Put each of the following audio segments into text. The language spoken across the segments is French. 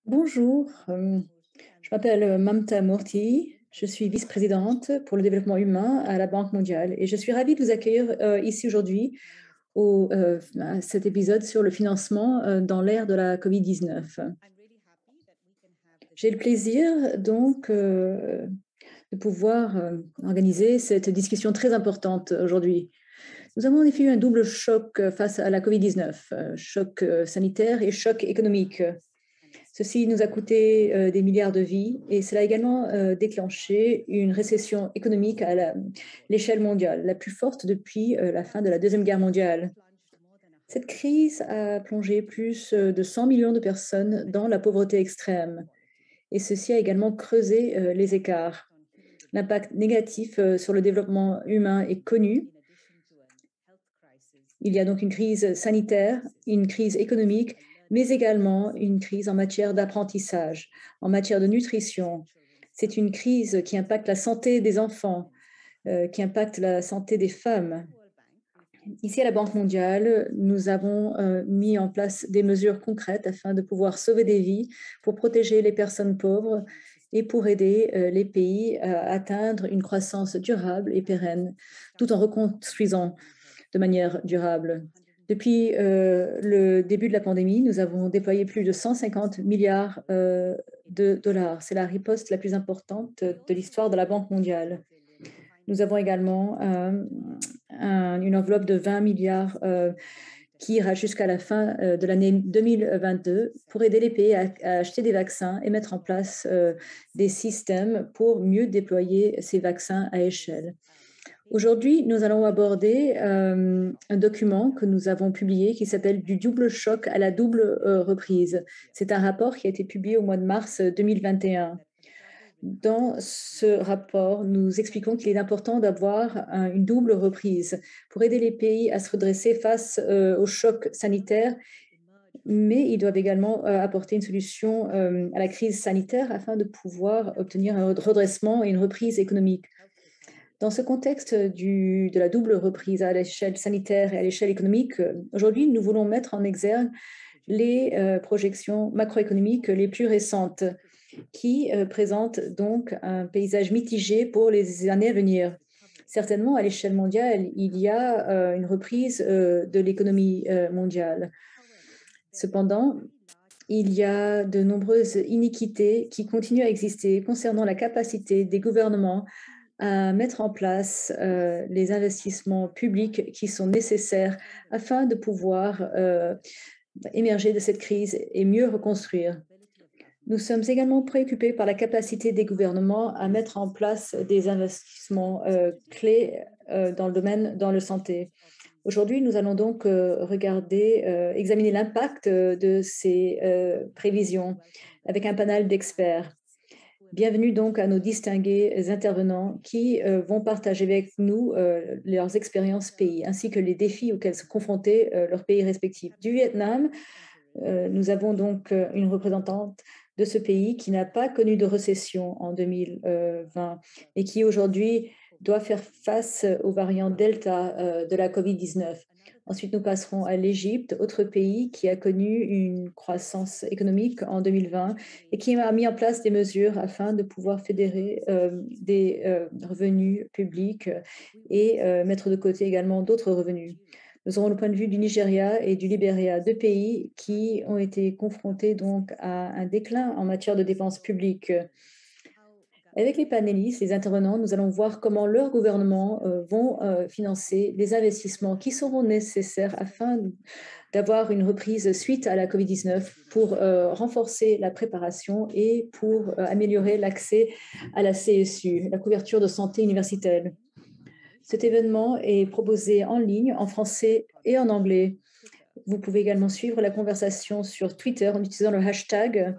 Bonjour, je m'appelle Mamta Murthy, je suis vice-présidente pour le développement humain à la Banque mondiale et je suis ravie de vous accueillir ici aujourd'hui à cet épisode sur le financement dans l'ère de la COVID-19. J'ai le plaisir donc de pouvoir organiser cette discussion très importante aujourd'hui. Nous avons en effet eu un double choc face à la COVID-19, choc sanitaire et choc économique. Ceci nous a coûté des milliards de vies et cela a également déclenché une récession économique à l'échelle mondiale, la plus forte depuis la fin de la Deuxième Guerre mondiale. Cette crise a plongé plus de 100 millions de personnes dans la pauvreté extrême et ceci a également creusé les écarts. L'impact négatif sur le développement humain est connu. Il y a donc une crise sanitaire, une crise économique, mais également une crise en matière d'apprentissage, en matière de nutrition. C'est une crise qui impacte la santé des enfants, qui impacte la santé des femmes. Ici, à la Banque mondiale, nous avons mis en place des mesures concrètes afin de pouvoir sauver des vies, pour protéger les personnes pauvres et pour aider les pays à atteindre une croissance durable et pérenne, tout en reconstruisant de manière durable. Depuis le début de la pandémie, nous avons déployé plus de 150 milliards de dollars. C'est la riposte la plus importante de l'histoire de la Banque mondiale. Nous avons également une enveloppe de 20 milliards qui ira jusqu'à la fin de l'année 2022 pour aider les pays à acheter des vaccins et mettre en place des systèmes pour mieux déployer ces vaccins à échelle. Aujourd'hui, nous allons aborder un document que nous avons publié qui s'appelle Du double choc à la double reprise. C'est un rapport qui a été publié au mois de mars 2021. Dans ce rapport, nous expliquons qu'il est important d'avoir une double reprise pour aider les pays à se redresser face au choc sanitaire, mais ils doivent également apporter une solution à la crise sanitaire afin de pouvoir obtenir un redressement et une reprise économique. Dans ce contexte de la double reprise à l'échelle sanitaire et à l'échelle économique, aujourd'hui, nous voulons mettre en exergue les projections macroéconomiques les plus récentes qui présentent donc un paysage mitigé pour les années à venir. Certainement, à l'échelle mondiale, il y a une reprise de l'économie mondiale. Cependant, il y a de nombreuses iniquités qui continuent à exister concernant la capacité des gouvernements à mettre en place les investissements publics qui sont nécessaires afin de pouvoir émerger de cette crise et mieux reconstruire. Nous sommes également préoccupés par la capacité des gouvernements à mettre en place des investissements clés dans le domaine de la santé. Aujourd'hui, nous allons donc examiner l'impact de ces prévisions avec un panel d'experts. Bienvenue donc à nos distingués intervenants qui vont partager avec nous leurs expériences pays, ainsi que les défis auxquels sont confrontés leurs pays respectifs. Du Vietnam, nous avons donc une représentante de ce pays qui n'a pas connu de récession en 2020 et qui aujourd'hui doit faire face aux variants Delta de la COVID-19. Ensuite, nous passerons à l'Égypte, autre pays qui a connu une croissance économique en 2020 et qui a mis en place des mesures afin de pouvoir fédérer des revenus publics et mettre de côté également d'autres revenus. Nous aurons le point de vue du Nigeria et du Libéria, deux pays qui ont été confrontés donc à un déclin en matière de dépenses publiques. Avec les panélistes, les intervenants, nous allons voir comment leurs gouvernements vont financer les investissements qui seront nécessaires afin d'avoir une reprise suite à la COVID-19 pour renforcer la préparation et pour améliorer l'accès à la CSU, la couverture de santé universitaire. Cet événement est proposé en ligne, en français et en anglais. Vous pouvez également suivre la conversation sur Twitter en utilisant le hashtag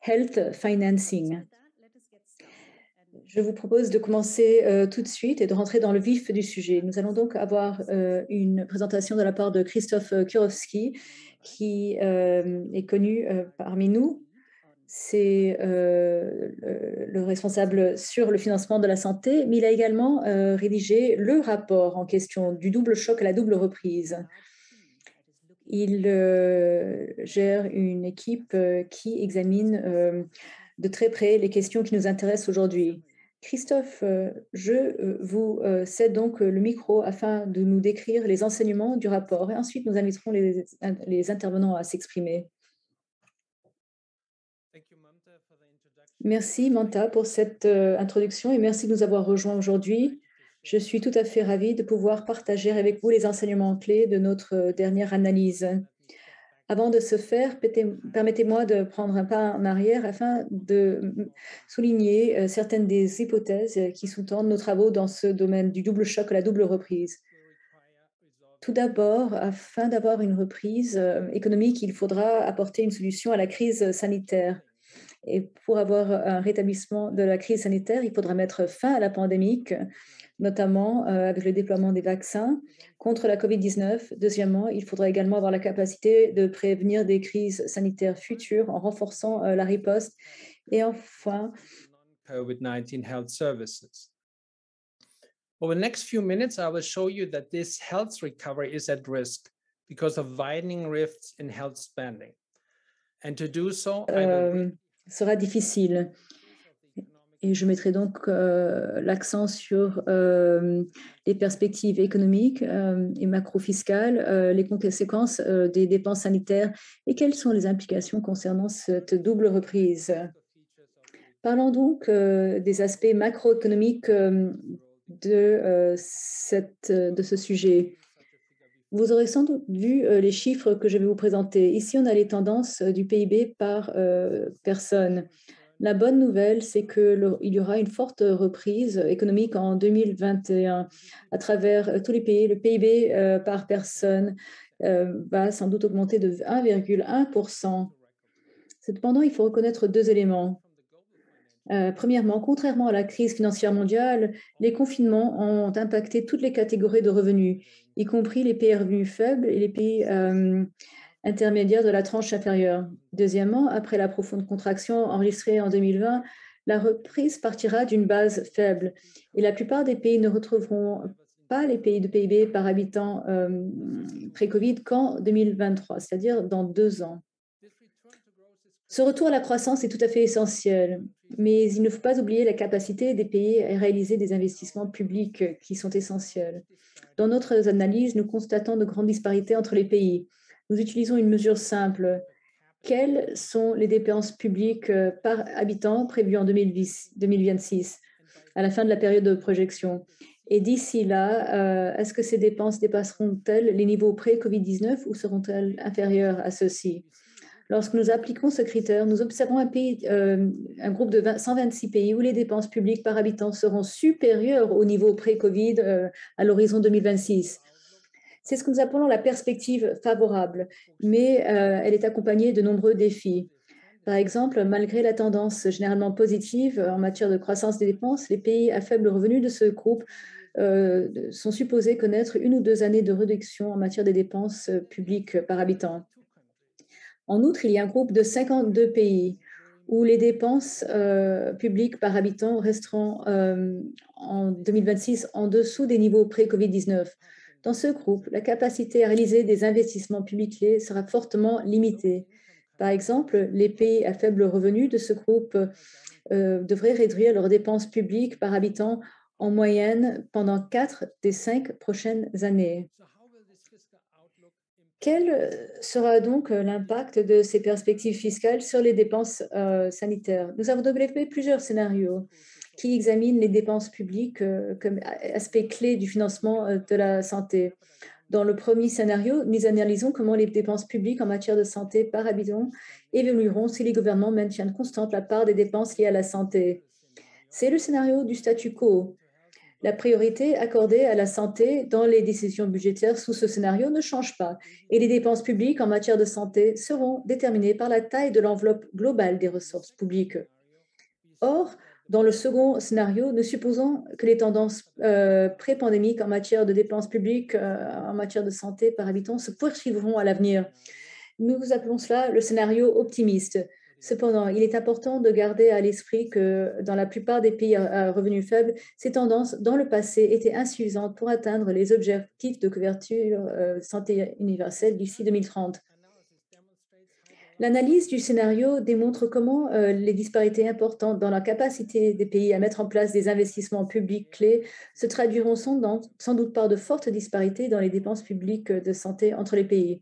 Health Financing. Je vous propose de commencer tout de suite et de rentrer dans le vif du sujet. Nous allons donc avoir une présentation de la part de Christophe Kurowski, qui est connu parmi nous. C'est le responsable sur le financement de la santé, mais il a également rédigé le rapport en question du double choc à la double reprise. Il gère une équipe qui examine de très près les questions qui nous intéressent aujourd'hui. Christophe, je vous cède donc le micro afin de nous décrire les enseignements du rapport et ensuite nous inviterons les intervenants à s'exprimer. Merci Manta pour cette introduction et merci de nous avoir rejoints aujourd'hui. Je suis tout à fait ravie de pouvoir partager avec vous les enseignements clés de notre dernière analyse. Avant de ce faire, permettez-moi de prendre un pas en arrière afin de souligner certaines des hypothèses qui sous-tendent nos travaux dans ce domaine du double choc à la double reprise. Tout d'abord, afin d'avoir une reprise économique, il faudra apporter une solution à la crise sanitaire. Et pour avoir un rétablissement de la crise sanitaire, il faudra mettre fin à la pandémie, notamment avec le déploiement des vaccins contre la COVID-19. Deuxièmement, il faudra également avoir la capacité de prévenir des crises sanitaires futures en renforçant la riposte. Et enfin, COVID-19 health services. Over the next few minutes, I will show you that this health recovery is at risk because of widening rifts in health spending. And to do so, sera difficile. Et je mettrai donc l'accent sur les perspectives économiques et macro-fiscales, les conséquences des dépenses sanitaires et quelles sont les implications concernant cette double reprise. Parlons donc des aspects macroéconomiques de ce sujet. Vous aurez sans doute vu les chiffres que je vais vous présenter. Ici, on a les tendances du PIB par personne. La bonne nouvelle, c'est qu'il y aura une forte reprise économique en 2021 à travers tous les pays. Le PIB par personne va sans doute augmenter de 1,1%. Cependant, il faut reconnaître deux éléments. Premièrement, contrairement à la crise financière mondiale, les confinements ont impacté toutes les catégories de revenus, y compris les pays à revenus faibles et les pays intermédiaires de la tranche inférieure. Deuxièmement, après la profonde contraction enregistrée en 2020, la reprise partira d'une base faible et la plupart des pays ne retrouveront pas les pays de PIB par habitant pré-Covid qu'en 2023, c'est-à-dire dans 2 ans. Ce retour à la croissance est tout à fait essentiel, mais il ne faut pas oublier la capacité des pays à réaliser des investissements publics qui sont essentiels. Dans notre analyse, nous constatons de grandes disparités entre les pays. Nous utilisons une mesure simple. Quelles sont les dépenses publiques par habitant prévues en 2026, à la fin de la période de projection? Et d'ici là, est-ce que ces dépenses dépasseront-elles les niveaux pré-Covid-19 ou seront-elles inférieures à ceux-ci? Lorsque nous appliquons ce critère, nous observons un groupe de 126 pays où les dépenses publiques par habitant seront supérieures au niveau pré-Covid à l'horizon 2026. C'est ce que nous appelons la perspective favorable, mais elle est accompagnée de nombreux défis. Par exemple, malgré la tendance généralement positive en matière de croissance des dépenses, les pays à faible revenu de ce groupe sont supposés connaître 1 ou 2 années de réduction en matière des dépenses publiques par habitant. En outre, il y a un groupe de 52 pays où les dépenses publiques par habitant resteront en 2026 en dessous des niveaux pré-Covid-19. Dans ce groupe, la capacité à réaliser des investissements publics clés sera fortement limitée. Par exemple, les pays à faible revenu de ce groupe devraient réduire leurs dépenses publiques par habitant en moyenne pendant 4 des 5 prochaines années. Quel sera donc l'impact de ces perspectives fiscales sur les dépenses sanitaires? Nous avons développé plusieurs scénarios qui examinent les dépenses publiques comme aspect clé du financement de la santé. Dans le premier scénario, nous analysons comment les dépenses publiques en matière de santé par habitant évolueront si les gouvernements maintiennent constante la part des dépenses liées à la santé. C'est le scénario du statu quo. La priorité accordée à la santé dans les décisions budgétaires sous ce scénario ne change pas et les dépenses publiques en matière de santé seront déterminées par la taille de l'enveloppe globale des ressources publiques. Or, dans le second scénario, nous supposons que les tendances pré-pandémiques en matière de dépenses publiques en matière de santé par habitant se poursuivront à l'avenir. Nous appelons cela le scénario optimiste. Cependant, il est important de garder à l'esprit que dans la plupart des pays à revenus faibles, ces tendances, dans le passé, étaient insuffisantes pour atteindre les objectifs de couverture santé universelle d'ici 2030. L'analyse du scénario démontre comment les disparités importantes dans la capacité des pays à mettre en place des investissements publics clés se traduiront sans doute par de fortes disparités dans les dépenses publiques de santé entre les pays.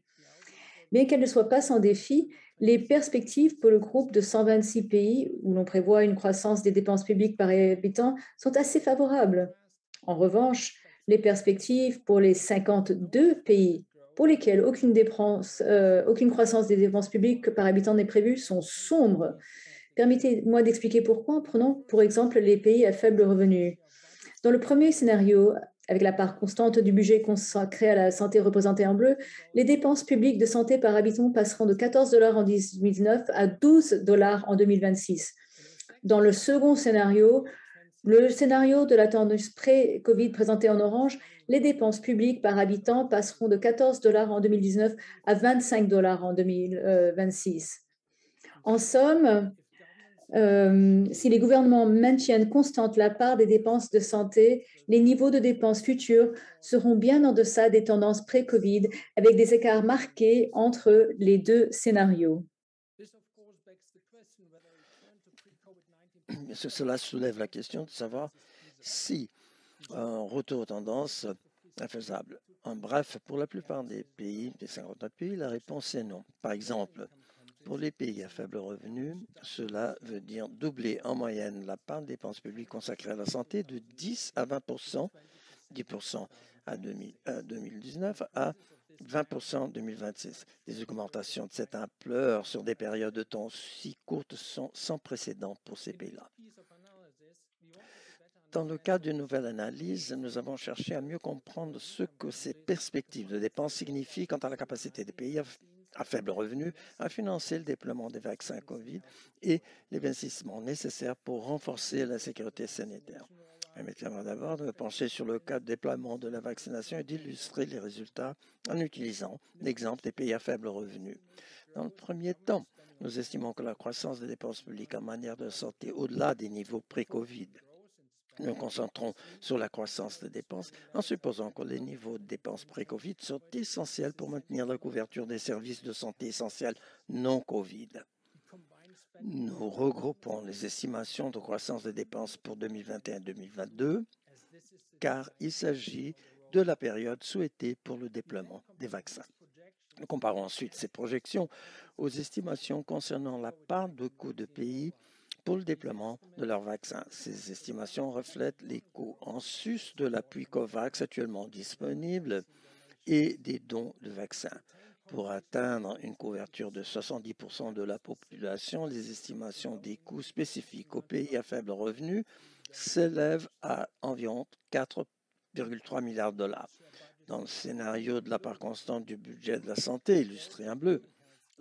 Bien qu'elles ne soient pas sans défi, les perspectives pour le groupe de 126 pays, où l'on prévoit une croissance des dépenses publiques par habitant, sont assez favorables. En revanche, les perspectives pour les 52 pays pour lesquels aucune croissance des dépenses publiques par habitant n'est prévue sont sombres. Permettez-moi d'expliquer pourquoi. Prenons pour exemple les pays à faible revenu. Dans le premier scénario, avec la part constante du budget consacré à la santé représentée en bleu, les dépenses publiques de santé par habitant passeront de 14 dollars en 2019 à 12 dollars en 2026. Dans le second scénario, le scénario de la tendance pré-Covid présenté en orange, les dépenses publiques par habitant passeront de 14 dollars en 2019 à 25 dollars en 2026. En somme, si les gouvernements maintiennent constante la part des dépenses de santé, les niveaux de dépenses futures seront bien en deçà des tendances pré-Covid, avec des écarts marqués entre les deux scénarios. Cela soulève la question de savoir si un retour aux tendances est faisable. En bref, pour la plupart des pays, des 59 pays, la réponse est non. Par exemple, pour les pays à faible revenu, cela veut dire doubler en moyenne la part de dépenses publiques consacrées à la santé de 10 à 20 10 à 2019 à 20 en 2026. Des augmentations de cette ampleur sur des périodes de temps si courtes sont sans précédent pour ces pays-là. Dans le cadre d'une nouvelle analyse, nous avons cherché à mieux comprendre ce que ces perspectives de dépenses signifient quant à la capacité des pays à faible revenu à financer le déploiement des vaccins COVID et les investissements nécessaires pour renforcer la sécurité sanitaire. Permettez-moi d'abord de me pencher sur le cas de déploiement de la vaccination et d'illustrer les résultats en utilisant l'exemple des pays à faible revenu. Dans le premier temps, nous estimons que la croissance des dépenses publiques en matière de santé au-delà des niveaux pré-COVID. Nous nous concentrons sur la croissance des dépenses en supposant que les niveaux de dépenses pré-COVID sont essentiels pour maintenir la couverture des services de santé essentiels non-COVID. Nous regroupons les estimations de croissance des dépenses pour 2021-2022 car il s'agit de la période souhaitée pour le déploiement des vaccins. Nous comparons ensuite ces projections aux estimations concernant la part de coûts de pays pour le déploiement de leurs vaccins. Ces estimations reflètent les coûts en sus de l'appui COVAX actuellement disponible et des dons de vaccins. Pour atteindre une couverture de 70% de la population, les estimations des coûts spécifiques aux pays à faible revenu s'élèvent à environ 4,3 milliards de dollars. Dans le scénario de la part constante du budget de la santé, illustré en bleu,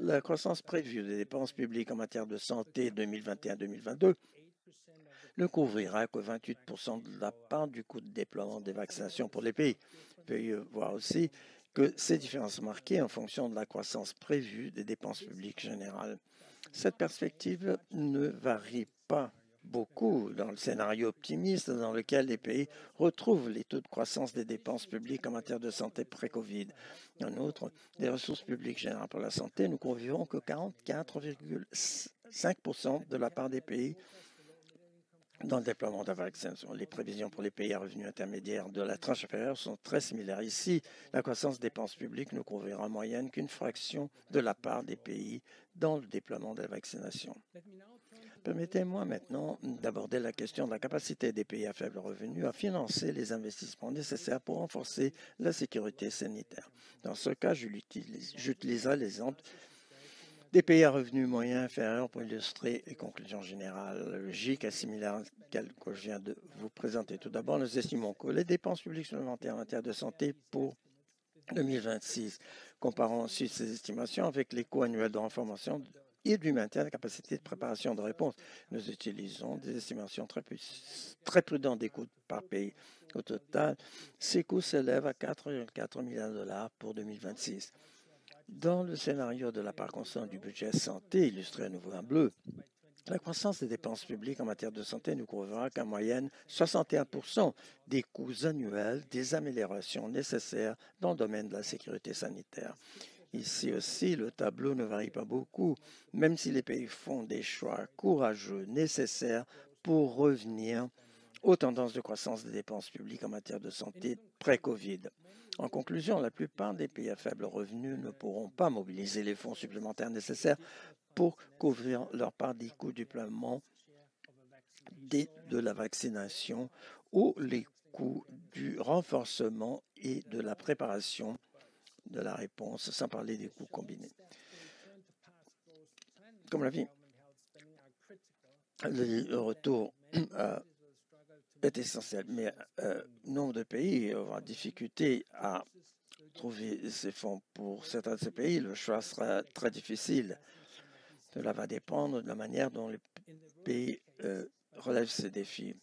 la croissance prévue des dépenses publiques en matière de santé 2021-2022 ne couvrira que 28% de la part du coût de déploiement des vaccinations pour les pays. Veuillez voir aussi que ces différences marquées en fonction de la croissance prévue des dépenses publiques générales. Cette perspective ne varie pas beaucoup dans le scénario optimiste dans lequel les pays retrouvent les taux de croissance des dépenses publiques en matière de santé pré-Covid. En outre, des ressources publiques générales pour la santé, nous convions que 44,5% de la part des pays dans le déploiement de la vaccination. Les prévisions pour les pays à revenus intermédiaires de la tranche inférieure sont très similaires. Ici, la croissance des dépenses publiques ne couvrira en moyenne qu'une fraction de la part des pays dans le déploiement de la vaccination. Permettez-moi maintenant d'aborder la question de la capacité des pays à faible revenu à financer les investissements nécessaires pour renforcer la sécurité sanitaire. Dans ce cas, j'utiliserai l'exemple des pays à revenus moyens inférieurs pour illustrer les conclusions générales. La logique est similaire à celle que je viens de vous présenter. Tout d'abord, nous estimons que les dépenses publiques supplémentaires en matière de santé pour 2026, comparons ensuite ces estimations avec les coûts annuels de renforcement et du maintien de la capacité de préparation de réponse. Nous utilisons des estimations très prudentes des coûts par pays. Au total, ces coûts s'élèvent à 4,4 milliards de dollars pour 2026. Dans le scénario de la part constante du budget santé, illustré à nouveau en bleu, la croissance des dépenses publiques en matière de santé ne couvrira qu'en moyenne 61% des coûts annuels des améliorations nécessaires dans le domaine de la sécurité sanitaire. Ici aussi, le tableau ne varie pas beaucoup, même si les pays font des choix courageux nécessaires pour revenir aux tendances de croissance des dépenses publiques en matière de santé pré-COVID. En conclusion, la plupart des pays à faible revenu ne pourront pas mobiliser les fonds supplémentaires nécessaires pour couvrir leur part des coûts du déploiement de la vaccination ou les coûts du renforcement et de la préparation de la réponse, sans parler des coûts combinés. Comme l'a dit, le retour est essentiel, mais nombre de pays aura difficulté à trouver ces fonds. Pour certains de ces pays, le choix sera très difficile. Cela va dépendre de la manière dont les pays relèvent ces défis.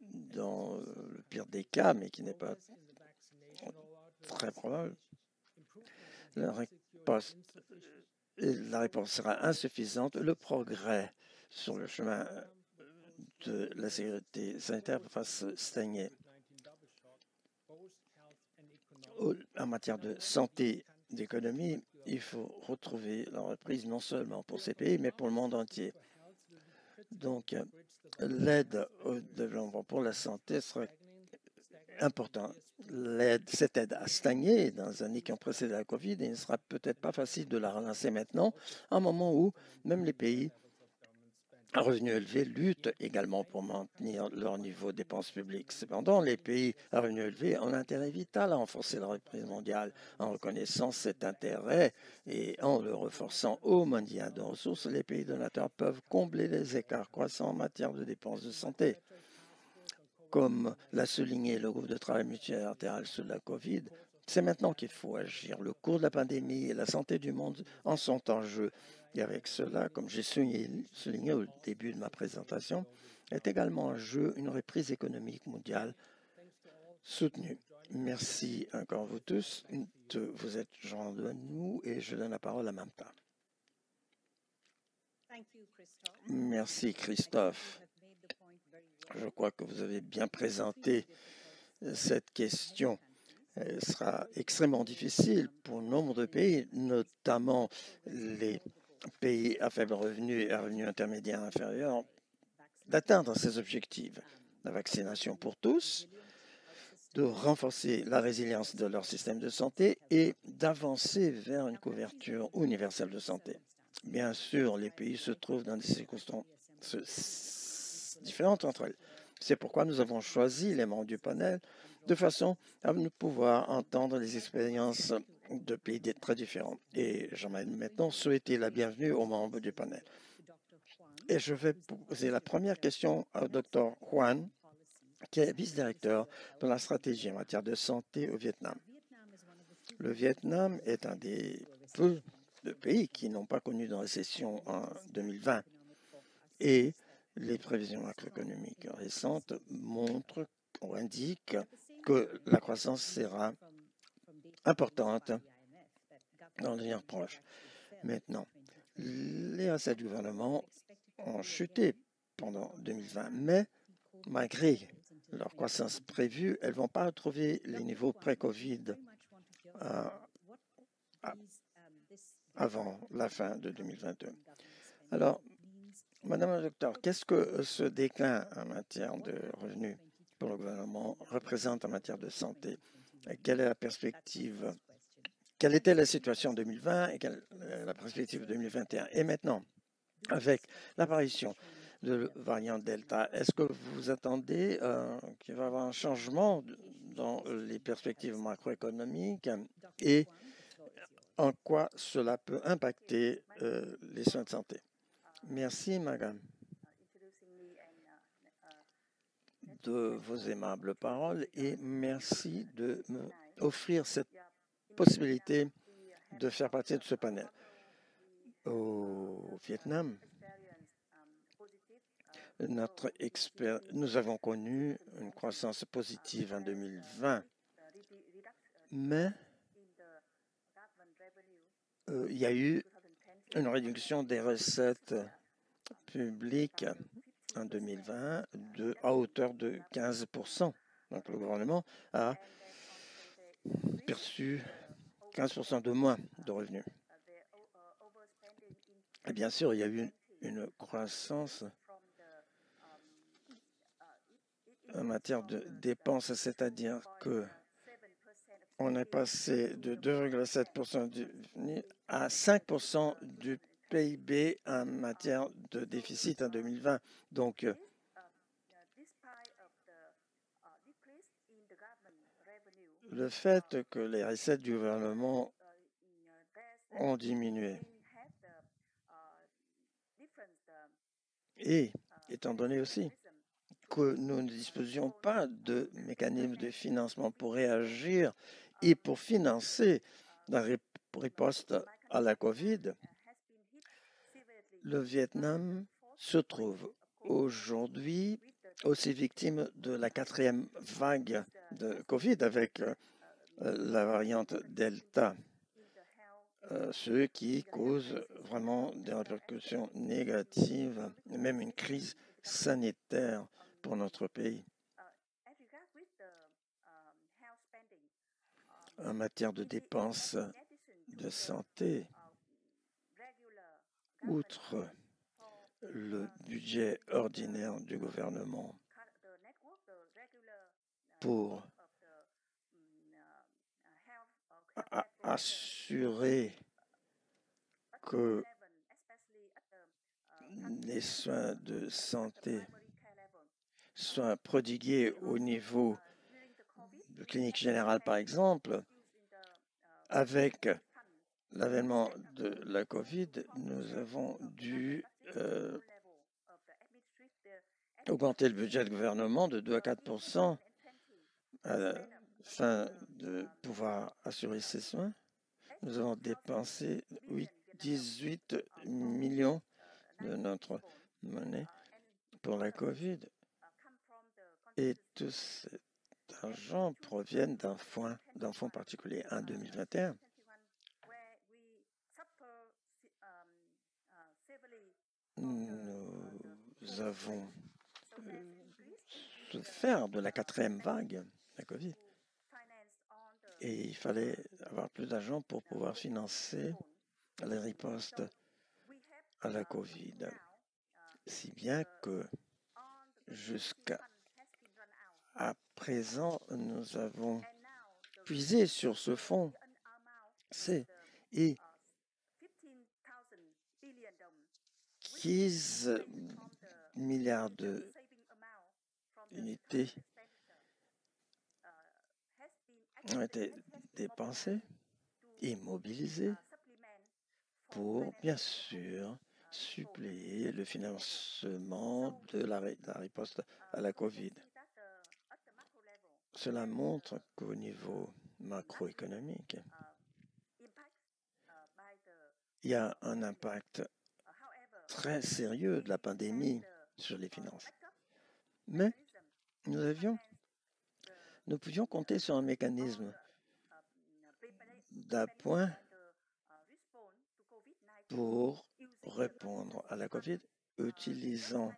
Dans le pire des cas, mais qui n'est pas très probable, la réponse sera insuffisante. Le progrès sur le chemin de la sécurité sanitaire va se stagner. En matière de santé, d'économie, il faut retrouver la reprise non seulement pour ces pays, mais pour le monde entier. Donc, l'aide au développement pour la santé serait importante. Cette aide a stagné dans les années qui ont précédé la COVID et il ne sera peut-être pas facile de la relancer maintenant, à un moment où même les pays à revenus élevés luttent également pour maintenir leur niveau de dépenses publiques. Cependant, les pays à revenus élevés ont un intérêt vital à renforcer la reprise mondiale. En reconnaissant cet intérêt et en le renforçant au mondial de ressources, les pays donateurs peuvent combler les écarts croissants en matière de dépenses de santé. Comme l'a souligné le groupe de travail multilatéral sur la COVID, c'est maintenant qu'il faut agir. Le cours de la pandémie et la santé du monde en sont en jeu. Et avec cela, comme j'ai souligné au début de ma présentation, est également en jeu une reprise économique mondiale soutenue. Merci encore vous tous de vous être joints de nous et je donne la parole à Mamta. Merci Christophe. Je crois que vous avez bien présenté cette question. Elle sera extrêmement difficile pour nombre de pays, notamment les pays à faible revenu et à revenu intermédiaire inférieur, d'atteindre ces objectifs. La vaccination pour tous, de renforcer la résilience de leur système de santé et d'avancer vers une couverture universelle de santé. Bien sûr, les pays se trouvent dans des circonstances différentes entre elles. C'est pourquoi nous avons choisi les membres du panel de façon à nous pouvoir entendre les expériences de pays très différents. Et j'aimerais maintenant souhaiter la bienvenue aux membres du panel. Et je vais poser la première question au Dr. Juan, qui est vice-directeur de la stratégie en matière de santé au Vietnam. Le Vietnam est un des peu de pays qui n'ont pas connu de récession en 2020. Et les prévisions macroéconomiques récentes montrent ou indiquent que la croissance sera importante dans l'avenir proche. Maintenant, les recettes du gouvernement ont chuté pendant 2020, mais malgré leur croissance prévue, elles ne vont pas retrouver les niveaux pré-Covid avant la fin de 2022. Alors, Madame la docteure, qu'est-ce que ce déclin en matière de revenus pour le gouvernement représente en matière de santé? Quelle est la perspective? Quelle était la situation en 2020 et quelle est la perspective 2021? Et maintenant, avec l'apparition de le variant Delta, est-ce que vous attendez qu'il va y avoir un changement dans les perspectives macroéconomiques et en quoi cela peut impacter les soins de santé? Merci, madame, de vos aimables paroles et merci de m'offrir cette possibilité de faire partie de ce panel. Au Vietnam, nous avons connu une croissance positive en 2020, mais il y a eu une réduction des recettes publiques en 2020 à hauteur de 15%. Donc le gouvernement a perçu 15% de moins de revenus. Et bien sûr, il y a eu une croissance en matière de dépenses, c'est-à-dire que on est passé de 2,7% à 5% du PIB en matière de déficit en 2020. Donc, le fait que les recettes du gouvernement ont diminué et étant donné aussi que nous ne disposions pas de mécanismes de financement pour réagir et pour financer la riposte à la COVID, le Vietnam se trouve aujourd'hui aussi victime de la 4e vague de COVID avec la variante Delta, ce qui cause vraiment des répercussions négatives, et même une crise sanitaire pour notre pays. En matière de dépenses de santé, outre le budget ordinaire du gouvernement pour assurer que les soins de santé soient prodigués au niveau de clinique générale, par exemple, avec l'avènement de la COVID, nous avons dû augmenter le budget du gouvernement de 2 à 4% afin de pouvoir assurer ces soins. Nous avons dépensé 18 millions de notre monnaie pour la COVID et tout cet argent provient d'un fonds particulier en 2021. Nous avons souffert de la 4e vague de la COVID et il fallait avoir plus d'argent pour pouvoir financer la riposte à la COVID. Si bien que jusqu'à présent, nous avons puisé sur ce fonds et 15 milliards d'unités ont été dépensés et mobilisés pour, bien sûr, suppléer le financement de la riposte à la COVID. Cela montre qu'au niveau macroéconomique, il y a un impact très sérieux de la pandémie sur les finances. Mais nous pouvions compter sur un mécanisme d'appoint pour répondre à la COVID, utilisant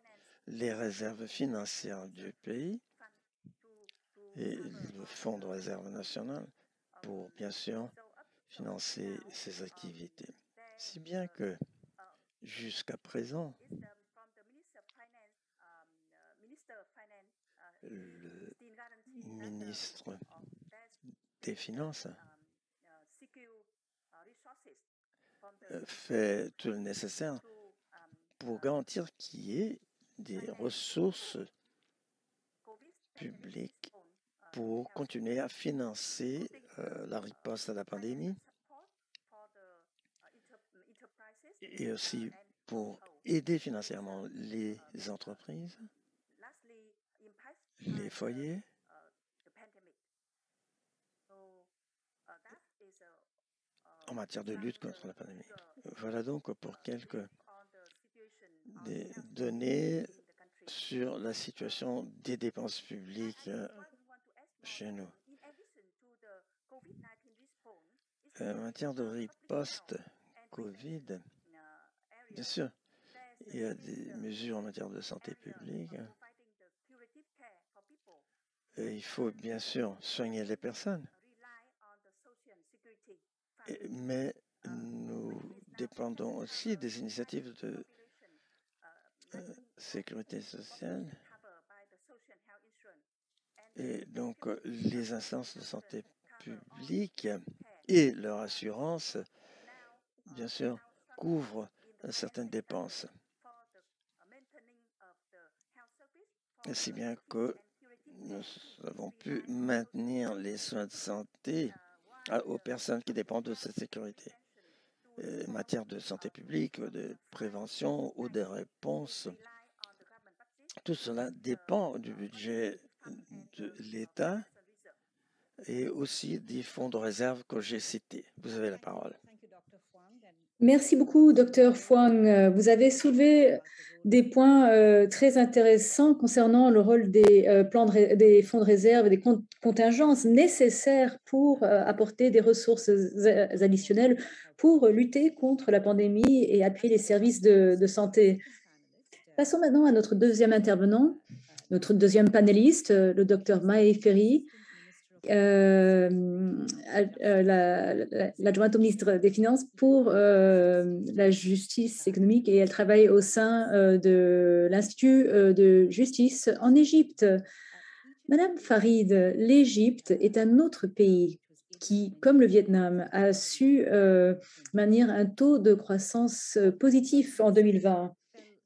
les réserves financières du pays et le Fonds de réserve nationale pour, bien sûr, financer ces activités. Si bien que, jusqu'à présent, le ministre des Finances fait tout le nécessaire pour garantir qu'il y ait des ressources publiques pour continuer à financer la riposte à la pandémie et aussi pour aider financièrement les entreprises, les foyers. En matière de lutte contre la pandémie. Voilà donc pour quelques des données sur la situation des dépenses publiques chez nous. En matière de riposte Covid, bien sûr, il y a des mesures en matière de santé publique. Et il faut bien sûr soigner les personnes. Mais nous dépendons aussi des initiatives de sécurité sociale. Et donc, les instances de santé publique et leur assurance, bien sûr, couvrent certaines dépenses. Si bien que nous avons pu maintenir les soins de santé aux personnes qui dépendent de cette sécurité. En matière de santé publique, de prévention ou de réponse, tout cela dépend du budget de l'État et aussi des fonds de réserve que j'ai cités. Vous avez la parole. Merci beaucoup, Dr. Fwang. Vous avez soulevé des points très intéressants concernant le rôle des des fonds de réserve et des contingences nécessaires pour apporter des ressources additionnelles pour lutter contre la pandémie et appuyer les services de santé. Passons maintenant à notre deuxième intervenant, notre deuxième panéliste, le Dr. Mae Ferry, l'adjointe au ministre des Finances pour la justice économique, et elle travaille au sein de l'Institut de justice en Égypte. Madame Farid, l'Égypte est un autre pays qui, comme le Vietnam, a su maintenir un taux de croissance positif en 2020.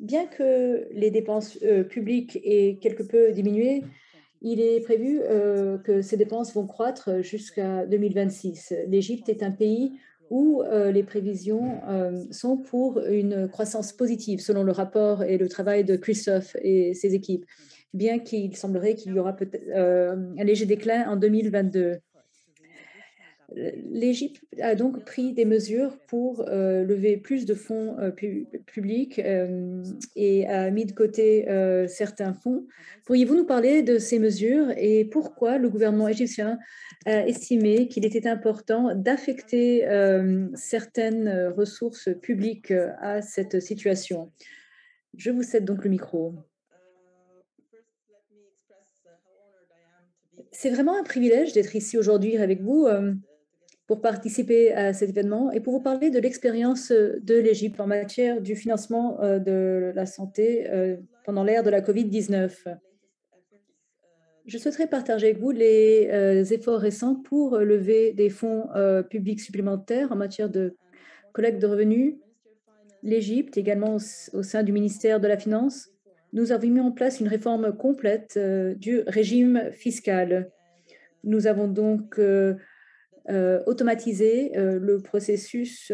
Bien que les dépenses publiques aient quelque peu diminué, il est prévu que ces dépenses vont croître jusqu'à 2026. L'Égypte est un pays où les prévisions sont pour une croissance positive, selon le rapport et le travail de Christophe et ses équipes, bien qu'il semblerait qu'il y aura peut-être un léger déclin en 2022. L'Égypte a donc pris des mesures pour lever plus de fonds publics et a mis de côté certains fonds. Pourriez-vous nous parler de ces mesures et pourquoi le gouvernement égyptien a estimé qu'il était important d'affecter certaines ressources publiques à cette situation? Je vous cède donc le micro. C'est vraiment un privilège d'être ici aujourd'hui avec vous pour participer à cet événement et pour vous parler de l'expérience de l'Égypte en matière du financement de la santé pendant l'ère de la COVID-19. Je souhaiterais partager avec vous les efforts récents pour lever des fonds publics supplémentaires en matière de collecte de revenus. L'Égypte, également au sein du ministère de la Finance, nous avons mis en place une réforme complète du régime fiscal. Nous avons donc automatiser le processus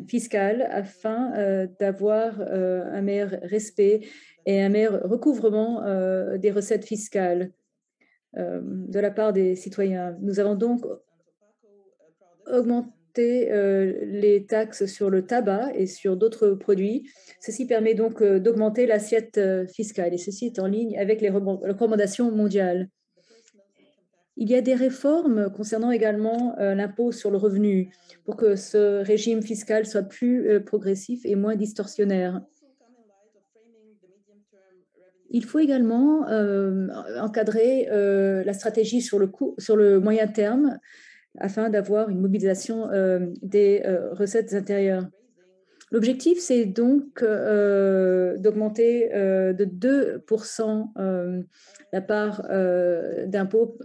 fiscal afin d'avoir un meilleur respect et un meilleur recouvrement des recettes fiscales de la part des citoyens. Nous avons donc augmenté les taxes sur le tabac et sur d'autres produits. Ceci permet donc d'augmenter l'assiette fiscale et ceci est en ligne avec les recommandations mondiales. Il y a des réformes concernant également l'impôt sur le revenu pour que ce régime fiscal soit plus progressif et moins distorsionnaire. Il faut également encadrer la stratégie sur le moyen terme afin d'avoir une mobilisation des recettes intérieures. L'objectif, c'est donc d'augmenter de 2% la part d'impôt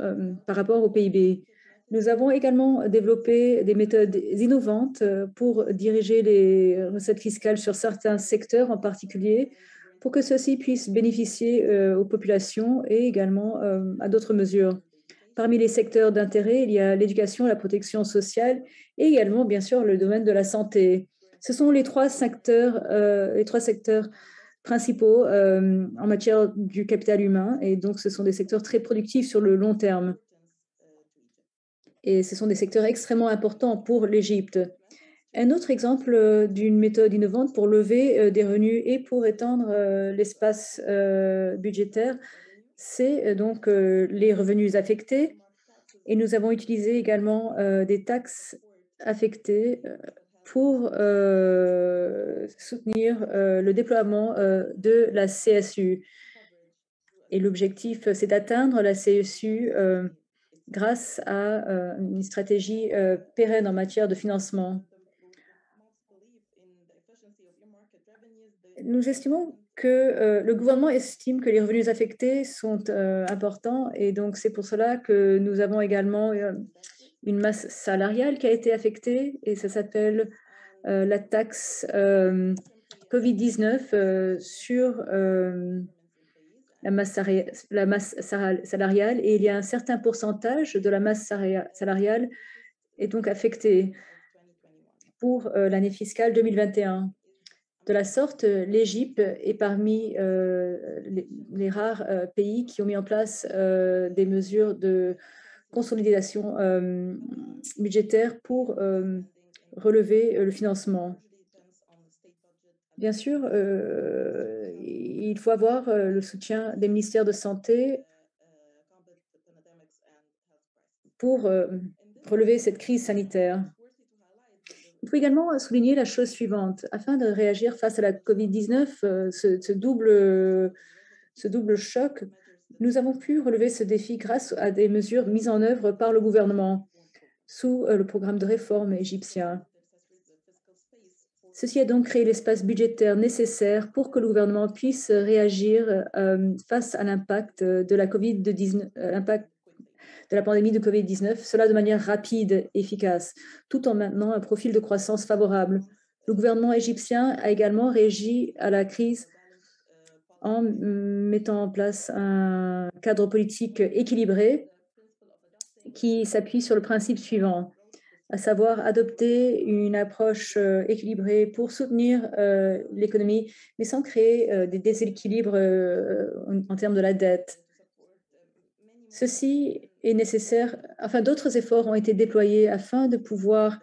par rapport au PIB. Nous avons également développé des méthodes innovantes pour diriger les recettes fiscales sur certains secteurs en particulier, pour que ceux-ci puissent bénéficier aux populations et également à d'autres mesures. Parmi les secteurs d'intérêt, il y a l'éducation, la protection sociale et également, bien sûr, le domaine de la santé. Ce sont les trois secteurs principaux en matière du capital humain et donc ce sont des secteurs très productifs sur le long terme. Et ce sont des secteurs extrêmement importants pour l'Égypte. Un autre exemple d'une méthode innovante pour lever des revenus et pour étendre l'espace budgétaire, c'est donc les revenus affectés. Et nous avons utilisé également des taxes affectées pour soutenir le déploiement de la CSU. Et l'objectif, c'est d'atteindre la CSU grâce à une stratégie pérenne en matière de financement. Nous estimons que le gouvernement estime que les revenus affectés sont importants et donc c'est pour cela que nous avons également une masse salariale qui a été affectée et ça s'appelle la taxe COVID-19 sur la masse salariale et il y a un certain pourcentage de la masse salariale est donc affecté pour l'année fiscale 2021. De la sorte, l'Égypte est parmi les rares pays qui ont mis en place des mesures de consolidation budgétaire pour relever le financement. Bien sûr, il faut avoir le soutien des ministères de santé pour relever cette crise sanitaire. Il faut également souligner la chose suivante. Afin de réagir face à la COVID-19, ce double choc, nous avons pu relever ce défi grâce à des mesures mises en œuvre par le gouvernement sous le programme de réforme égyptien. Ceci a donc créé l'espace budgétaire nécessaire pour que le gouvernement puisse réagir face à l'impact de la pandémie de COVID-19, cela de manière rapide et efficace, tout en maintenant un profil de croissance favorable. Le gouvernement égyptien a également réagi à la crise en mettant en place un cadre politique équilibré qui s'appuie sur le principe suivant, à savoir adopter une approche équilibrée pour soutenir l'économie, mais sans créer des déséquilibres en termes de la dette. Ceci est nécessaire, enfin d'autres efforts ont été déployés afin de pouvoir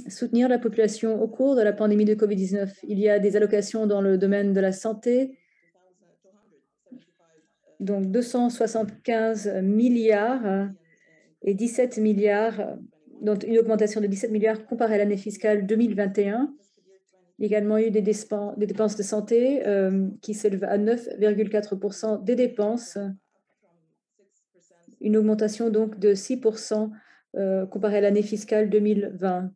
soutenir la population au cours de la pandémie de COVID-19. Il y a des allocations dans le domaine de la santé, donc 275 milliards et 17 milliards, donc une augmentation de 17 milliards comparée à l'année fiscale 2021. Il y a également eu des dépenses de santé qui s'élèvent à 9,4% des dépenses, une augmentation donc de 6% comparée à l'année fiscale 2020.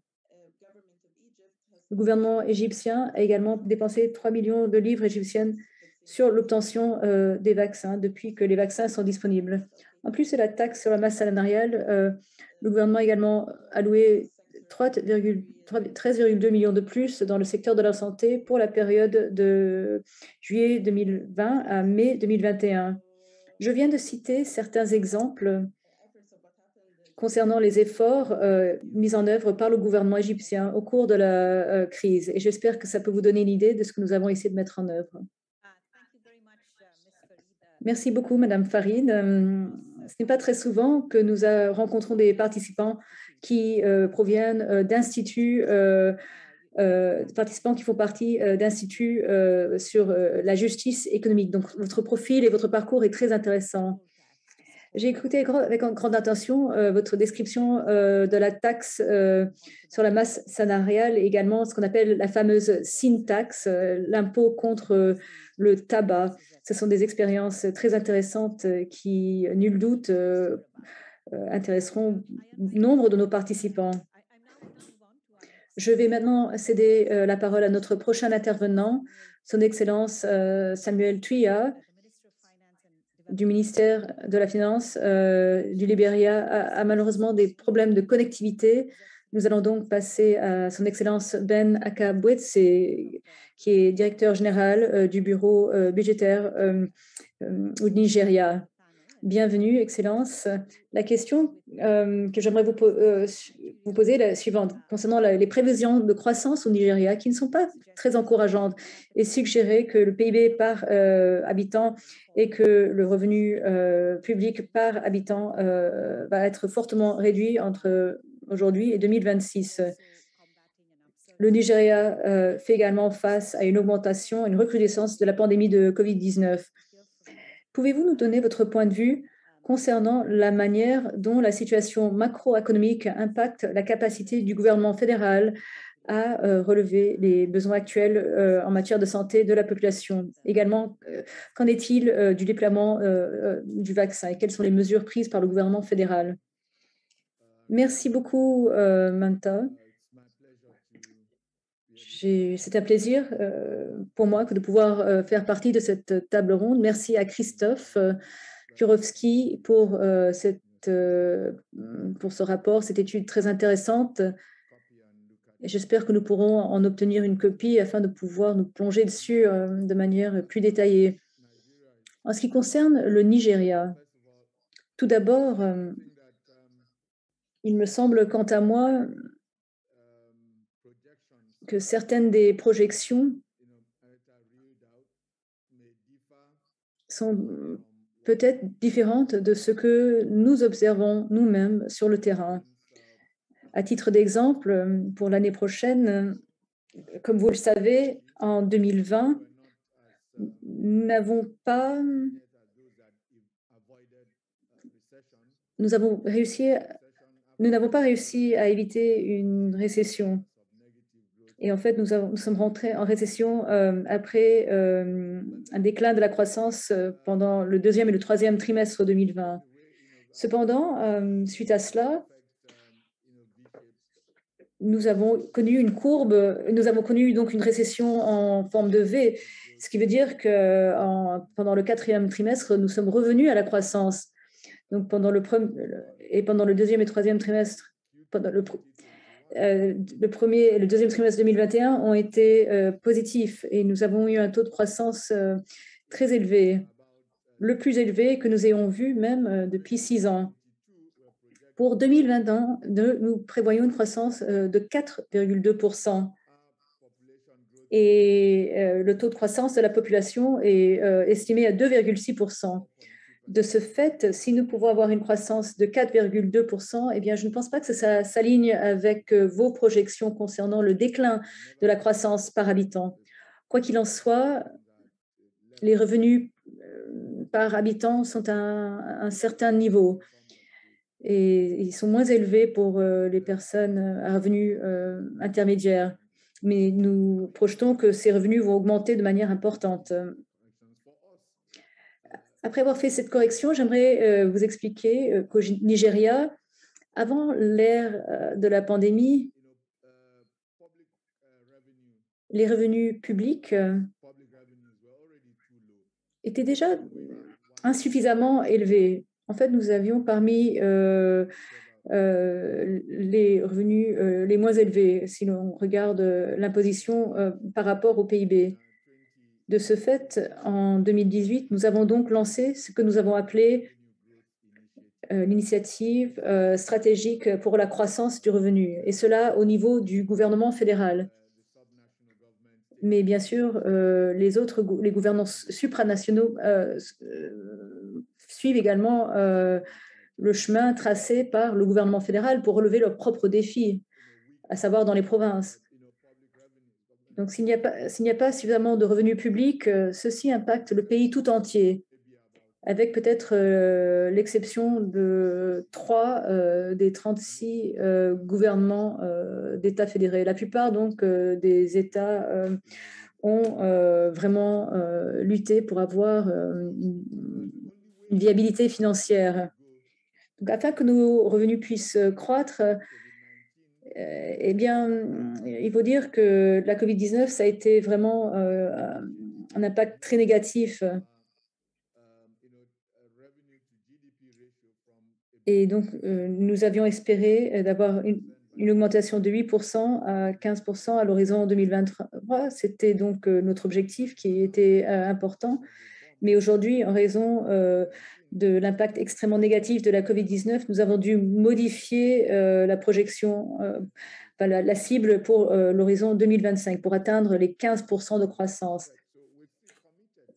Le gouvernement égyptien a également dépensé 3 millions de livres égyptiennes sur l'obtention des vaccins depuis que les vaccins sont disponibles. En plus de la taxe sur la masse salariale, le gouvernement a également alloué 13,2 millions de plus dans le secteur de la santé pour la période de juillet 2020 à mai 2021. Je viens de citer certains exemples concernant les efforts mis en œuvre par le gouvernement égyptien au cours de la crise. Et j'espère que ça peut vous donner une idée de ce que nous avons essayé de mettre en œuvre. Merci beaucoup, Madame Farid. Ce n'est pas très souvent que nous rencontrons des participants qui proviennent d'instituts, participants qui font partie d'instituts sur la justice économique. Donc, votre profil et votre parcours est très intéressant. J'ai écouté avec grande attention votre description de la taxe sur la masse salariale et également ce qu'on appelle la fameuse sin tax, l'impôt contre le tabac. Ce sont des expériences très intéressantes qui, nul doute, intéresseront nombre de nos participants. Je vais maintenant céder la parole à notre prochain intervenant, Son Excellence Samuel Tuya, du ministère de la Finance du Libéria, a malheureusement des problèmes de connectivité. Nous allons donc passer à Son Excellence Ben Akabwetse, qui est directeur général du bureau budgétaire au Nigeria. Bienvenue, Excellence. La question que j'aimerais vous poser est la suivante. Concernant les prévisions de croissance au Nigeria, qui ne sont pas très encourageantes, et suggérer que le PIB par habitant et que le revenu public par habitant va être fortement réduit entre aujourd'hui et 2026. Le Nigeria fait également face à une augmentation, une recrudescence de la pandémie de COVID-19. Pouvez-vous nous donner votre point de vue concernant la manière dont la situation macroéconomique impacte la capacité du gouvernement fédéral à relever les besoins actuels en matière de santé de la population. Également, qu'en est-il du déploiement du vaccin et quelles sont les mesures prises par le gouvernement fédéral? Merci beaucoup, Manta. C'est un plaisir pour moi de pouvoir faire partie de cette table ronde. Merci à Christophe Kurowski pour ce rapport, cette étude très intéressante. J'espère que nous pourrons en obtenir une copie afin de pouvoir nous plonger dessus de manière plus détaillée. En ce qui concerne le Nigeria, tout d'abord, il me semble, quant à moi, que certaines des projections sont peut-être différentes de ce que nous observons nous-mêmes sur le terrain. À titre d'exemple, pour l'année prochaine, comme vous le savez, en 2020, nous n'avons pas réussi à éviter une récession. Et en fait, nous sommes rentrés en récession après un déclin de la croissance pendant le deuxième et le troisième trimestre 2020. Cependant, suite à cela, nous avons connu donc une récession en forme de V, ce qui veut dire que pendant le quatrième trimestre, nous sommes revenus à la croissance. Donc pendant le deuxième et troisième trimestre, le premier et le deuxième trimestre 2021 ont été positifs et nous avons eu un taux de croissance très élevé, le plus élevé que nous ayons vu même depuis 6 ans. Pour 2021, nous prévoyons une croissance de 4,2%. Et le taux de croissance de la population est estimé à 2,6%. De ce fait, si nous pouvons avoir une croissance de 4,2%, eh bien, je ne pense pas que ça s'aligne avec vos projections concernant le déclin de la croissance par habitant. Quoi qu'il en soit, les revenus par habitant sont à un certain niveau et ils sont moins élevés pour les personnes à revenus intermédiaires. Mais nous projetons que ces revenus vont augmenter de manière importante. Après avoir fait cette correction, j'aimerais vous expliquer qu'au Nigeria, avant l'ère de la pandémie, les revenus publics étaient déjà insuffisamment élevés. En fait, nous avions parmi les revenus les moins élevés, si l'on regarde l'imposition par rapport au PIB. De ce fait, en 2018, nous avons donc lancé ce que nous avons appelé l'initiative stratégique pour la croissance du revenu, et cela au niveau du gouvernement fédéral. Mais bien sûr, les gouvernements supranationaux suivent également le chemin tracé par le gouvernement fédéral pour relever leurs propres défis, à savoir dans les provinces. Donc, s'il n'y a pas suffisamment de revenus publics, ceci impacte le pays tout entier, avec peut-être l'exception de 3 des 36 gouvernements d'États fédérés. La plupart donc des États ont vraiment lutté pour avoir une viabilité financière. Donc, afin que nos revenus puissent croître, eh bien, il faut dire que la COVID-19, ça a été vraiment un impact très négatif. Et donc, nous avions espéré d'avoir une augmentation de 8% à 15% à l'horizon 2023. C'était donc notre objectif qui était important. Mais aujourd'hui, en raison de l'impact extrêmement négatif de la COVID-19, nous avons dû modifier la projection, la cible pour l'horizon 2025 pour atteindre les 15% de croissance.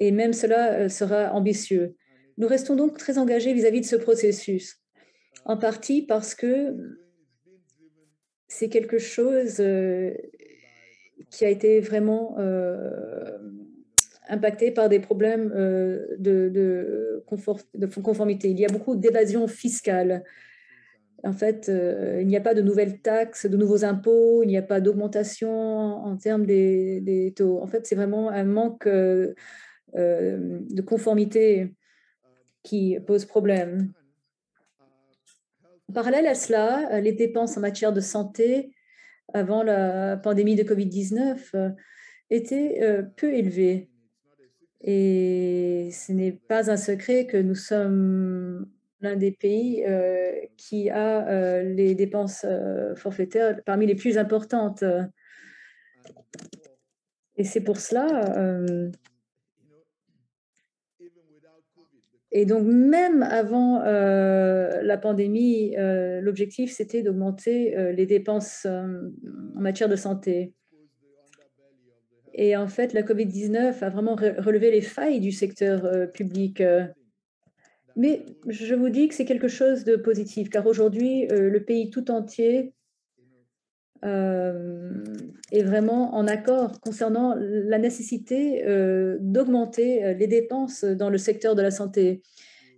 Et même cela sera ambitieux. Nous restons donc très engagés vis-à-vis de ce processus, en partie parce que c'est quelque chose qui a été vraiment impactés par des problèmes de conformité. Il y a beaucoup d'évasion fiscale. En fait, il n'y a pas de nouvelles taxes, de nouveaux impôts, il n'y a pas d'augmentation en termes des taux. En fait, c'est vraiment un manque de conformité qui pose problème. En parallèle à cela, les dépenses en matière de santé avant la pandémie de Covid-19 étaient peu élevées. Et ce n'est pas un secret que nous sommes l'un des pays qui a les dépenses forfaitaires parmi les plus importantes. Et c'est pour cela. Et donc, même avant la pandémie, l'objectif, c'était d'augmenter les dépenses en matière de santé. Et en fait, la COVID-19 a vraiment relevé les failles du secteur public. Mais je vous dis que c'est quelque chose de positif, car aujourd'hui, le pays tout entier est vraiment en accord concernant la nécessité d'augmenter les dépenses dans le secteur de la santé.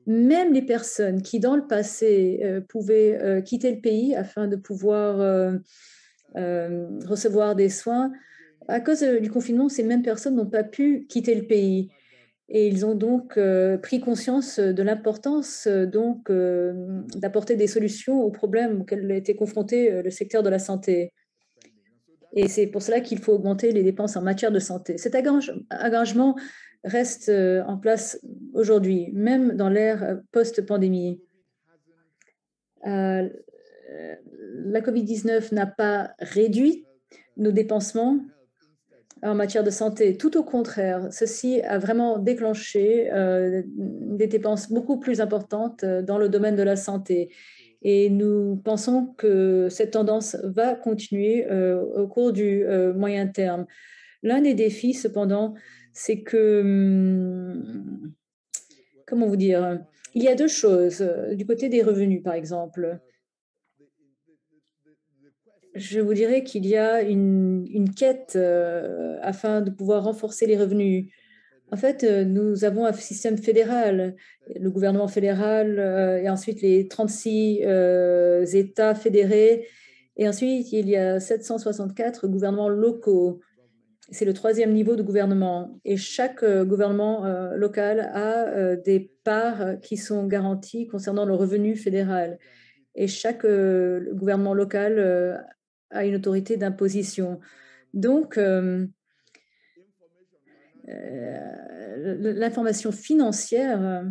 Même les personnes qui, dans le passé, pouvaient quitter le pays afin de pouvoir recevoir des soins, à cause du confinement, ces mêmes personnes n'ont pas pu quitter le pays. Et ils ont donc pris conscience de l'importance donc d'apporter des solutions aux problèmes auxquels était confronté le secteur de la santé. Et c'est pour cela qu'il faut augmenter les dépenses en matière de santé. Cet engagement reste en place aujourd'hui, même dans l'ère post-pandémie. La COVID-19 n'a pas réduit nos dépensements en matière de santé. Tout au contraire, ceci a vraiment déclenché des dépenses beaucoup plus importantes dans le domaine de la santé. Et nous pensons que cette tendance va continuer au cours du moyen terme. L'un des défis, cependant, c'est que, comment vous dire, il y a deux choses. Du côté des revenus, par exemple, je vous dirais qu'il y a une quête afin de pouvoir renforcer les revenus. En fait, nous avons un système fédéral, le gouvernement fédéral et ensuite les 36 États fédérés. Et ensuite, il y a 764 gouvernements locaux. C'est le troisième niveau de gouvernement. Et chaque gouvernement local a des parts qui sont garanties concernant le revenu fédéral. Et chaque gouvernement local a une autorité d'imposition. Donc, l'information financière,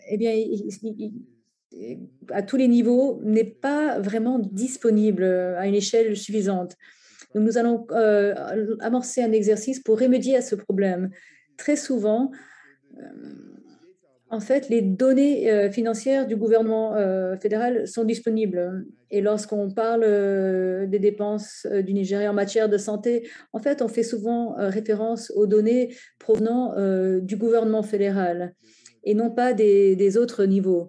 eh bien, à tous les niveaux, n'est pas vraiment disponible à une échelle suffisante. Donc, nous allons amorcer un exercice pour remédier à ce problème. Très souvent, en fait, les données financières du gouvernement fédéral sont disponibles. Et lorsqu'on parle des dépenses du Nigeria en matière de santé, en fait, on fait souvent référence aux données provenant du gouvernement fédéral et non pas des autres niveaux.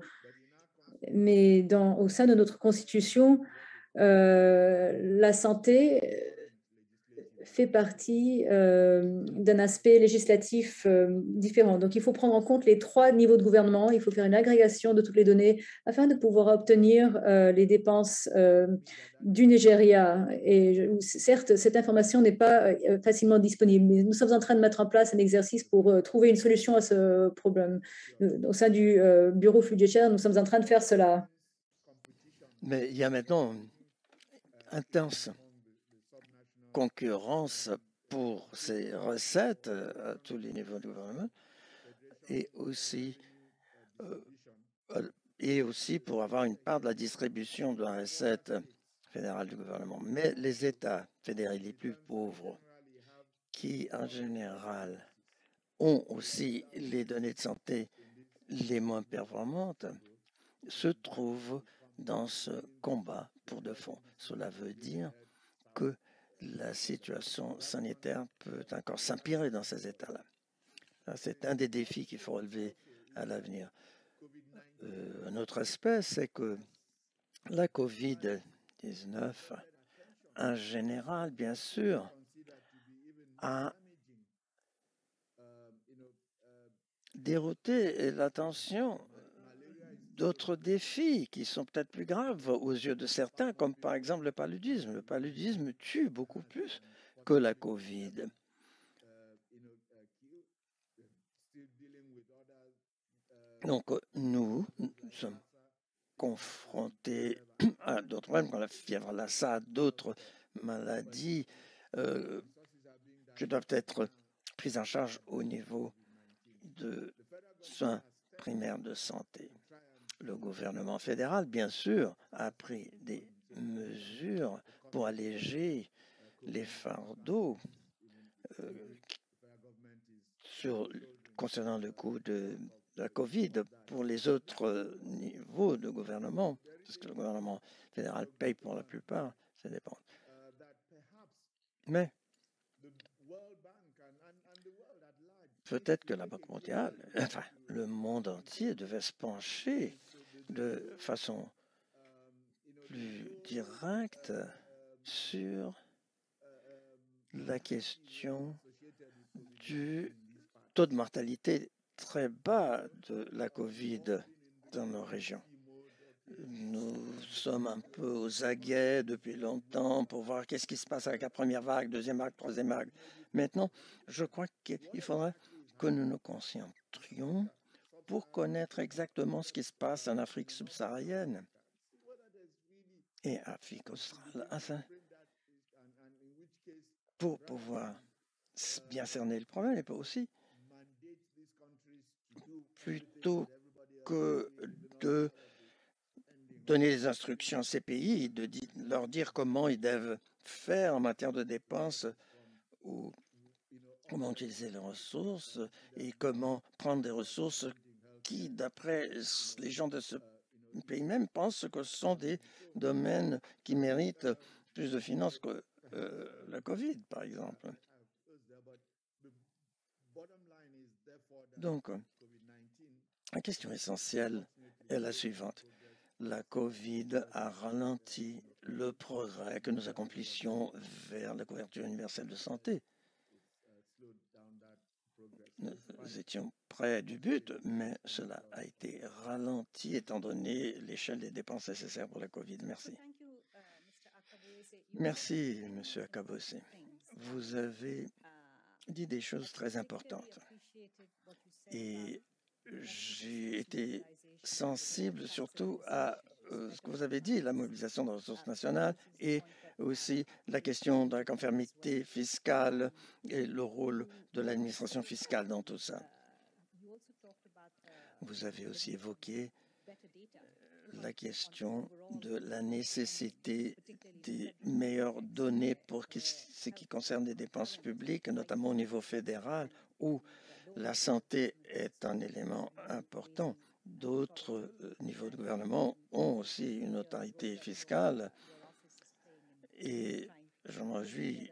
Mais au sein de notre constitution, la santé fait partie d'un aspect législatif différent. Donc, il faut prendre en compte les trois niveaux de gouvernement. Il faut faire une agrégation de toutes les données afin de pouvoir obtenir les dépenses du Nigeria. Et certes, cette information n'est pas facilement disponible, mais nous sommes en train de mettre en place un exercice pour trouver une solution à ce problème. Au sein du bureau budgétaire, nous sommes en train de faire cela. Mais il y a maintenant intense concurrence pour ces recettes à tous les niveaux du gouvernement et aussi pour avoir une part de la distribution de la recette fédérale du gouvernement. Mais les États fédérés les plus pauvres, qui en général ont aussi les données de santé les moins performantes, se trouvent dans ce combat pour de fond. Cela veut dire que la situation sanitaire peut encore s'empirer dans ces États-là. C'est un des défis qu'il faut relever à l'avenir. Un autre aspect, c'est que la COVID-19, en général, bien sûr, à dérouter l'attention d'autres défis qui sont peut-être plus graves aux yeux de certains, comme par exemple le paludisme. Le paludisme tue beaucoup plus que la COVID. Donc, nous sommes confrontés à d'autres problèmes, comme la fièvre Lassa, d'autres maladies qui doivent être prises en charge au niveau de soins primaires de santé. Le gouvernement fédéral, bien sûr, a pris des mesures pour alléger les fardeaux concernant le coût de la COVID pour les autres niveaux de gouvernement, parce que le gouvernement fédéral paye pour la plupart, ça dépend. Mais peut-être que la Banque mondiale, enfin, le monde entier devait se pencher de façon plus directe sur la question du taux de mortalité très bas de la COVID dans nos régions. Nous sommes un peu aux aguets depuis longtemps pour voir qu'est-ce qui se passe avec la première vague, deuxième vague, troisième vague. Maintenant, je crois qu'il faudrait que nous nous concentrions pour connaître exactement ce qui se passe en Afrique subsaharienne et Afrique australe, enfin, pour pouvoir bien cerner le problème, et pas aussi, plutôt que de donner des instructions à ces pays, de leur dire comment ils doivent faire en matière de dépenses ou comment utiliser les ressources et comment prendre des ressources qui, d'après les gens de ce pays même, pensent que ce sont des domaines qui méritent plus de finances que la COVID, par exemple. Donc, la question essentielle est la suivante. La COVID a ralenti le progrès que nous accomplissions vers la couverture universelle de santé. Nous étions près du but, mais cela a été ralenti étant donné l'échelle des dépenses nécessaires pour la COVID. Merci. Merci, M. Akabose. Vous avez dit des choses très importantes et j'ai été sensible surtout à ce que vous avez dit, la mobilisation des ressources nationales et aussi la question de la conformité fiscale et le rôle de l'administration fiscale dans tout ça. Vous avez aussi évoqué la question de la nécessité des meilleures données pour ce qui concerne les dépenses publiques, notamment au niveau fédéral, où la santé est un élément important. D'autres niveaux de gouvernement ont aussi une autorité fiscale et je me réjouis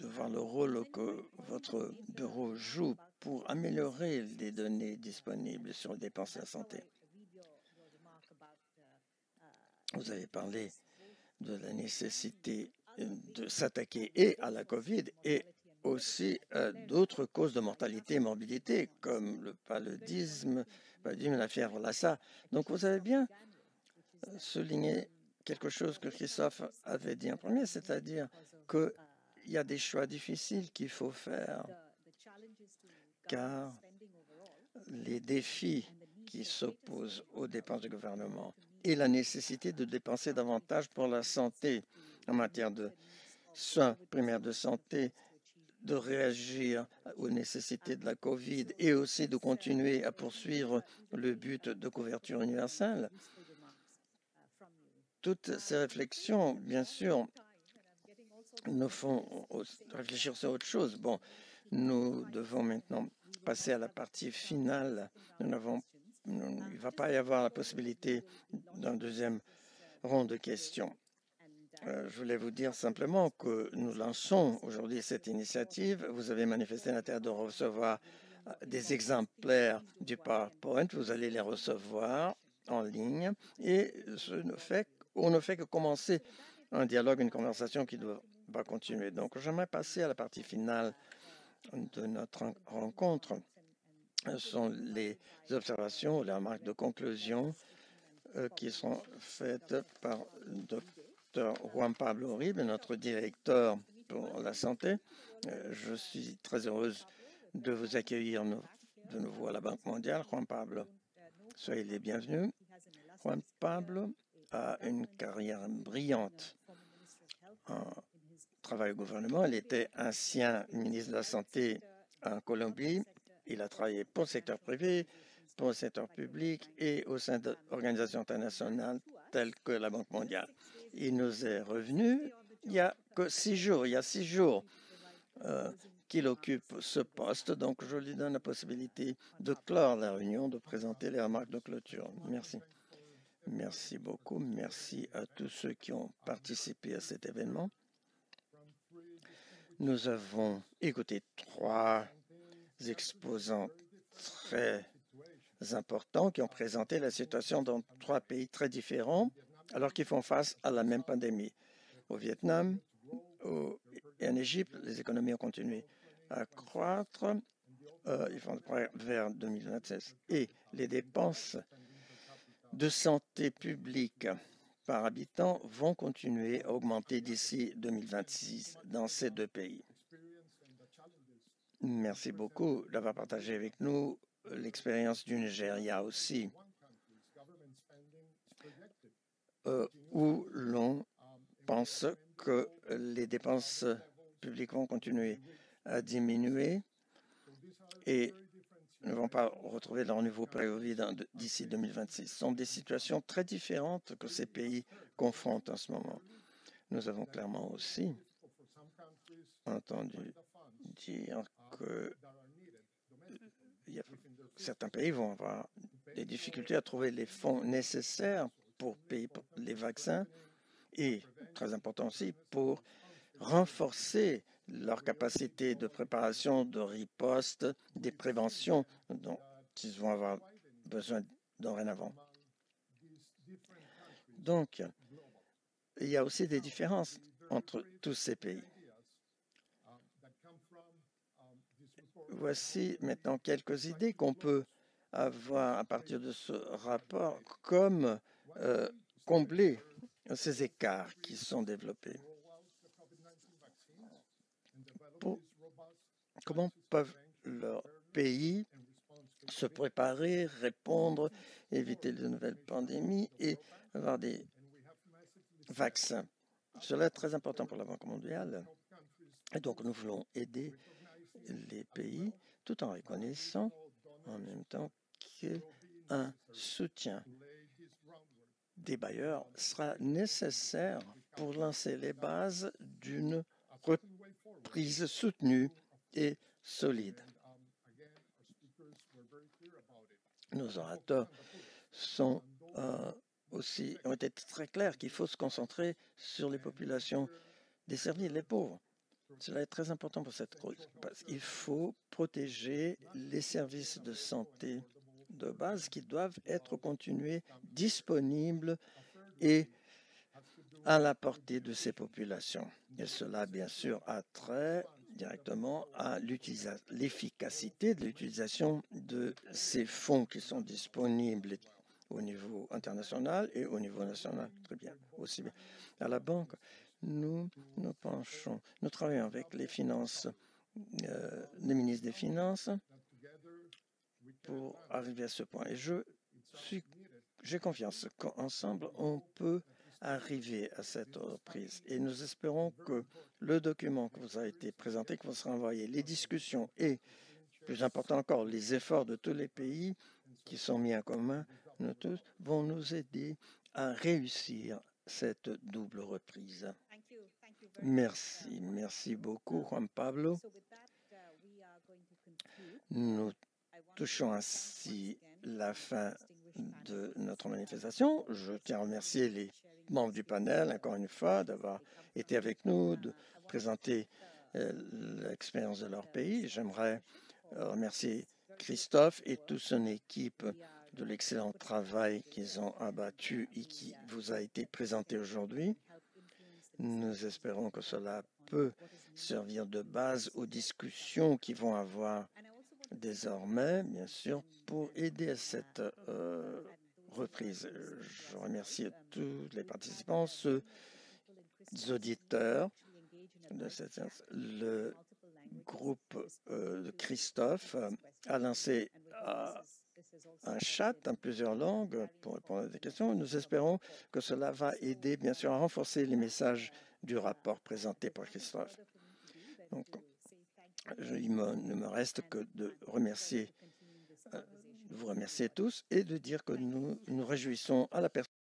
de voir le rôle que votre bureau joue pour améliorer les données disponibles sur les dépenses de la santé. Vous avez parlé de la nécessité de s'attaquer et à la COVID et aussi d'autres causes de mortalité et morbidité, comme le paludisme, la fièvre Lassa. Donc, vous avez bien souligné quelque chose que Christophe avait dit en premier, c'est-à-dire qu'il y a des choix difficiles qu'il faut faire, car les défis qui s'opposent aux dépenses du gouvernement et la nécessité de dépenser davantage pour la santé en matière de soins primaires de santé, de réagir aux nécessités de la COVID et aussi de continuer à poursuivre le but de couverture universelle. Toutes ces réflexions, bien sûr, nous font réfléchir sur autre chose. Bon, nous devons maintenant passer à la partie finale. Il ne va pas y avoir la possibilité d'un deuxième rond de questions. Je voulais vous dire simplement que nous lançons aujourd'hui cette initiative. Vous avez manifesté l'intérêt de recevoir des exemplaires du PowerPoint. Vous allez les recevoir en ligne et on ne fait que commencer un dialogue, une conversation qui va continuer. Donc, j'aimerais passer à la partie finale de notre rencontre. Ce sont les observations, les remarques de conclusion qui sont faites par Dr Juan Pablo Uribe, notre directeur pour la santé. Je suis très heureuse de vous accueillir de nouveau à la Banque mondiale. Juan Pablo, soyez les bienvenus. Juan Pablo a une carrière brillante en travail au gouvernement. Il était ancien ministre de la Santé en Colombie. Il a travaillé pour le secteur privé, pour le secteur public et au sein d'organisations internationales telles que la Banque mondiale. Il nous est revenu il n'y a que 6 jours. Il y a 6 jours qu'il occupe ce poste. Donc, je lui donne la possibilité de clore la réunion, de présenter les remarques de clôture. Merci. Merci beaucoup. Merci à tous ceux qui ont participé à cet événement. Nous avons écouté 3 exposants très importants qui ont présenté la situation dans 3 pays très différents alors qu'ils font face à la même pandémie. Au Vietnam et en Égypte, les économies ont continué à croître. Ils vont vers 2026. Et les dépenses de santé publique par habitant vont continuer à augmenter d'ici 2026 dans ces 2 pays. Merci beaucoup d'avoir partagé avec nous l'expérience du Nigeria aussi, où l'on pense que les dépenses publiques vont continuer à diminuer et ne vont pas retrouver leur niveau pré-Covid d'ici 2026. Ce sont des situations très différentes que ces pays confrontent en ce moment. Nous avons clairement aussi entendu dire que certains pays vont avoir des difficultés à trouver les fonds nécessaires pour payer pour les vaccins et, très important aussi, pour renforcer leur capacité de préparation, de riposte, des préventions dont ils vont avoir besoin dorénavant. Donc, il y a aussi des différences entre tous ces pays. Voici maintenant quelques idées qu'on peut avoir à partir de ce rapport, comme combler ces écarts qui sont développés. Comment peuvent leurs pays se préparer, répondre, éviter de nouvelles pandémies et avoir des vaccins? Cela est très important pour la Banque mondiale. Et donc, nous voulons aider les pays tout en reconnaissant en même temps qu'un soutien des bailleurs sera nécessaire pour lancer les bases d'une reprise soutenue et solide. Nos orateurs ont été très clairs qu'il faut se concentrer sur les populations desservies, les pauvres. Cela est très important pour cette cause, parce qu'il faut protéger les services de santé de base qui doivent être continués disponibles et à la portée de ces populations. Et cela, bien sûr, a trait directement à l'efficacité de l'utilisation de ces fonds qui sont disponibles au niveau international et au niveau national. Très bien, aussi bien. À la Banque, nous travaillons avec les finances, les ministres des Finances pour arriver à ce point. Et j'ai confiance qu'ensemble, on peut arriver à cette reprise. Et nous espérons que le document qui vous a été présenté, qui vous sera envoyé, les discussions et, plus important encore, les efforts de tous les pays qui sont mis en commun, nous tous, vont nous aider à réussir cette double reprise. Merci. Merci beaucoup, Juan Pablo. Nous touchons ainsi la fin de notre manifestation. Je tiens à remercier les membres du panel, encore une fois, d'avoir été avec nous, de présenter l'expérience de leur pays. J'aimerais remercier Christophe et toute son équipe de l'excellent travail qu'ils ont abattu et qui vous a été présenté aujourd'hui. Nous espérons que cela peut servir de base aux discussions qui vont avoir désormais, bien sûr, pour aider à cette reprise. Je remercie tous les participants, ceux auditeurs de cette séance. Le groupe de Christophe a lancé un chat en plusieurs langues pour répondre à des questions. Nous espérons que cela va aider, bien sûr, à renforcer les messages du rapport présenté par Christophe. Donc, il ne me reste que de vous remercier tous et de dire que nous nous réjouissons à la personne